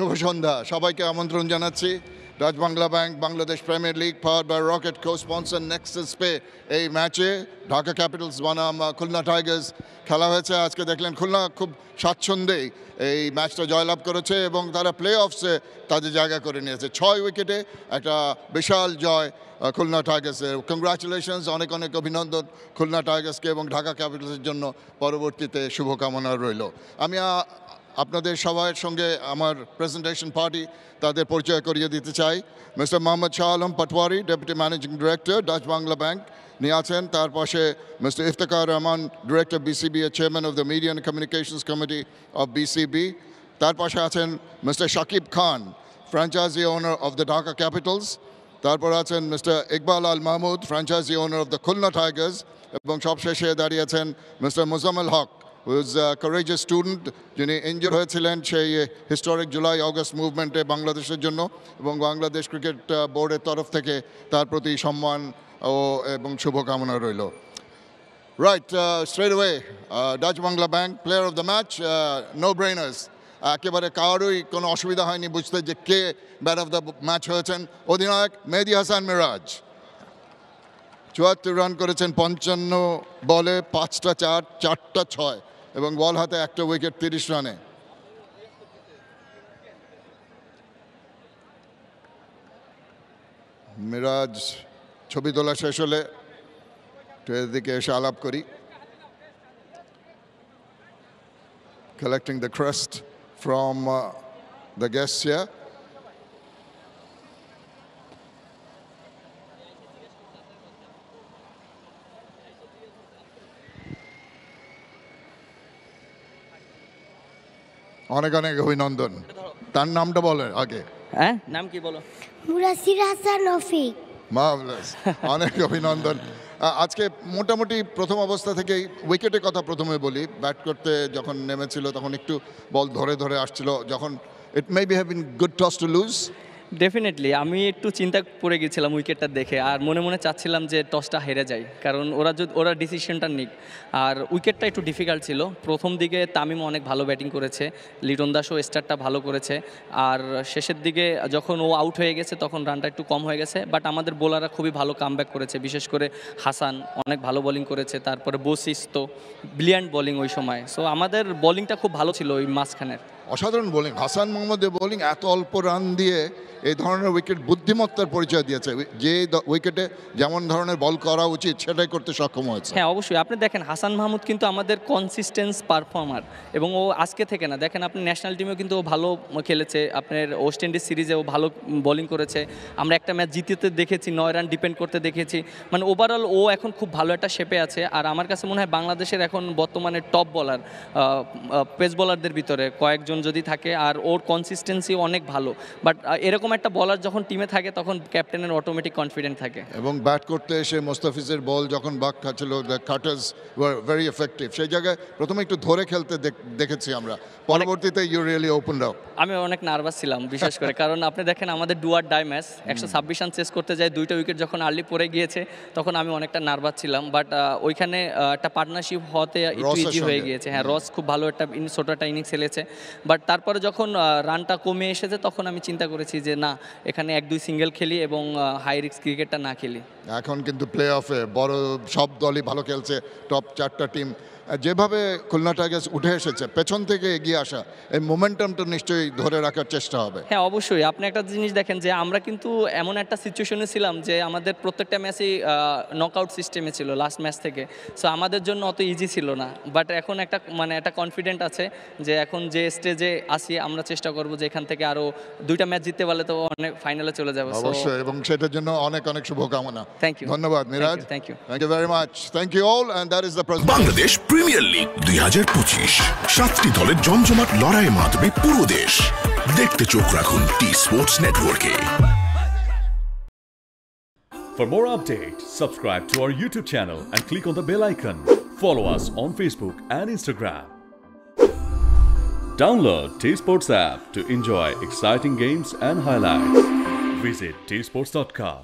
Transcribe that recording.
শুভ সন্ধ্যা সবাইকে আমন্ত্রণ জানাচ্ছি Dutch Bangla bank Bangladesh premier league powered by Rocket co-sponsor Nexus pay এই ম্যাচে ঢাকা ক্যাপিটালস বনাম খুলনা টাইগার্স খেলা হয়েছে। আজকে দেখলেন খুলনা খুব স্বাচ্ছন্দ্যেই এই ম্যাচটা জয়লাভ করেছে এবং তারা প্লে অফসে তাদের জায়গা করে নিয়েছে। 6 উইকেটে একটা বিশাল জয় খুলনা টাইগার্সের। কংগ্রাচুলেশনস, অনেক অনেক অভিনন্দন খুলনা টাইগার্সকে এবং ঢাকা ক্যাপিটালসের জন্য পরবর্তীতে শুভকামনা রইল। আমি আপনাদের সবার সঙ্গে আমার প্রেজেন্টেশন পার্টি তাদের পরিচয় করিয়ে দিতে চাই। Mister Mohammad Shah Alam Patwari, deputy managing director Dutch Bangla bank নিয়ে আছেন। তার পাশে mister Iftekhar Rahman, director BCB, chairman of the media and communications committee of BCB. তার পাশে আছেন mister Shakib Khan, franchise owner of the Dhaka capitals. তারপর আছেন mister Iqbal Al Mahmud, franchise owner of the Khulna tigers. এবং সবশেষে দাঁড়িয়েছেন mister Mozammel Haque, who is a courageous student, যিনি ইনজুর হয়েছিলেন সেই হিস্টোরিক জুলাই অগস্ট মুভমেন্টে বাংলাদেশের জন্য, এবং বাংলাদেশ ক্রিকেট বোর্ডের তরফ থেকে তার প্রতি সম্মান এবং শুভকামনা রইল। Right, straight way Dutch Bangla bank player of the match, no brainers. একেবারে কারোই কোনো অসুবিধা হয়নি বুঝতে যে কে ব্যাট অফ দ্য ম্যাচ হয়েছেন। অধিনায়ক মেহেদী হাসান মিরাজ 74 রান করেছেন 55 বলে, 5টা 4, 4টা 6 এবং বল হাতে একটা উইকেট 30 রানে। মিরাজ ছবি তোলা শেষ হলে এদিকে এসে আলাপ করি। Collecting the crest from the guests here. অনেক অনেক অভিনন্দন। তার নামটা বলেন আগে। হ্যাঁ, নাম কি বলো? মুরাসির হাসান রফিক। মার্ভেলাস, অনেক অভিনন্দন। আজকে মোটামুটি প্রথম অবস্থা থেকেই উইকেটের কথা প্রথমে বলি। ব্যাট করতে যখন নেমেছিল তখন একটু বল ধরে ধরে আসছিল, যখন it may be have been good toss to lose. Definitely আমি একটু চিন্তা পড়ে গেছিলাম উইকেটটা দেখে, আর মনে মনে চাচ্ছিলাম যে টসটা হেরে যায়, কারণ ওরা ডিসিশনটা নিক। আর উইকেটটা একটু ডিফিকাল্ট ছিল। প্রথম দিকে তামিম অনেক ভালো ব্যাটিং করেছে, লিটন দাসও স্টার্টটা ভালো করেছে, আর শেষের দিকে যখন ও আউট হয়ে গেছে তখন রানটা একটু কম হয়ে গেছে। বাট আমাদের বোলাররা খুবই ভালো কামব্যাক করেছে, বিশেষ করে হাসান অনেক ভালো বোলিং করেছে, তারপরে বসিস তো ব্রিলিয়ান্ট বোলিং ওই সময়। সো আমাদের বোলিংটা খুব ভালো ছিল ওই মাঝখানের। অসাধারণ বোলিং, হাসান মোহাম্মদের বোলিং এত অল্প রান দিয়ে এই ধরনের উইকেট বুদ্ধিমত্তার পরিচয় দিয়েছে। যে উইকেটে যেমন ধরনের বল করা উচিত সেটাই করতে সক্ষম হয়েছে। হ্যাঁ, অবশ্যই। আপনি দেখেন হাসান মাহমুদ কিন্তু আমাদের কনসিস্টেন্স পারফর্মার, এবং ও আজকে থেকে না, দেখেন আপনি ন্যাশনাল টিমেও কিন্তু ও ভালো খেলেছে। আপনার ওয়েস্ট ইন্ডিজ সিরিজে ও ভালো বোলিং করেছে। আমরা একটা ম্যাচ জিততে দেখেছি, 9 রান ডিপেন্ড করতে দেখেছি। মানে ওভারঅল ও এখন খুব ভালো একটা শেপে আছে। আর আমার কাছে মনে হয় বাংলাদেশের এখন বর্তমানে টপ বলার, পেস বলারদের ভিতরে কয়েকজন যদি থাকে, আর ওর কনসিস্টেন্সি অনেক ভালো। বাট এরকম একটা বলার যখন টিমে থাকে তখন ক্যাপ্টেনের অটোমেটিক কনফিডেন্ট থাকে। এবং ব্যাট করতে এসে মোস্তাফিজের বল যখন বাক খাচ্ছিল, the cutters were very effective. সেই জায়গায় প্রথমে একটু ধরে খেলতে দেখেছি আমরা, পরবর্তীতে ইউ রিয়েলি ওপেনড আপ। আমি অনেক নার্ভাস ছিলাম বিশেষ করে, কারণ আপনি দেখেন আমাদের do or die match, 126 run chase করতে যায়, 2টা উইকেট যখন আর্লি পড়ে গিয়েছে তখন আমি অনেকটা নার্ভাস ছিলাম। বাট ওইখানে একটা পার্টনারশিপ হতে একটু ইজি হয়ে গিয়েছে। হ্যাঁ, রস খুব ভালো একটা ছোট একটা ইনিংস খেলেছে। বাট তারপরে যখন রানটা কমে এসেছে তখন আমি চিন্তা করেছি যে না, এখানে 1-2 সিঙ্গেল খেলি এবং হাই রিস্ক ক্রিকেটটা না খেলি। এখন কিন্তু প্লে অফে বড় সব দলই ভালো খেলছে, টপ 4টা টিম। যেভাবে খুলনা টাইগার্স উঠে এসেছে, পেছন থেকে এগিয়ে আসা, এই মোমেন্টামটা নিশ্চয়ই ধরে রাখার চেষ্টা হবে। হ্যাঁ, অবশ্যই। আপনি একটা জিনিস দেখেন যে আমরা কিন্তু এমন একটা সিচুয়েশনে ছিলাম যে আমাদের প্রত্যেকটা ম্যাচই নকআউট সিস্টেমে ছিল লাস্ট ম্যাচ থেকে। সো আমাদের জন্য অত ইজি ছিল না। বাট এখন একটা কনফিডেন্ট আছে যে এখন যে স্টেজে আসি আমরা চেষ্টা করব যে এখান থেকে আরও 2টা ম্যাচ জিততে পারলে তো অনেক ফাইনালে চলে যাবে। অবশ্যই, এবং সেটার জন্য অনেক অনেক শুভকামনা। Thank you. ধন্যবাদ Miraz. Thank you very much. Thank you all, and that is the Bangladesh premier league 2025। 7টি দলের জমজমাট লড়াইয়ের মাধ্যমে পুরো দেশ দেখতে চোখ রাখুন টি স্পোর্টস নেটওয়ার্কে। For more updates, subscribe to our YouTube channel and click on the bell icon. Follow us on Facebook and Instagram. Download T Sports app to enjoy exciting games and highlights. Visit tsports.com.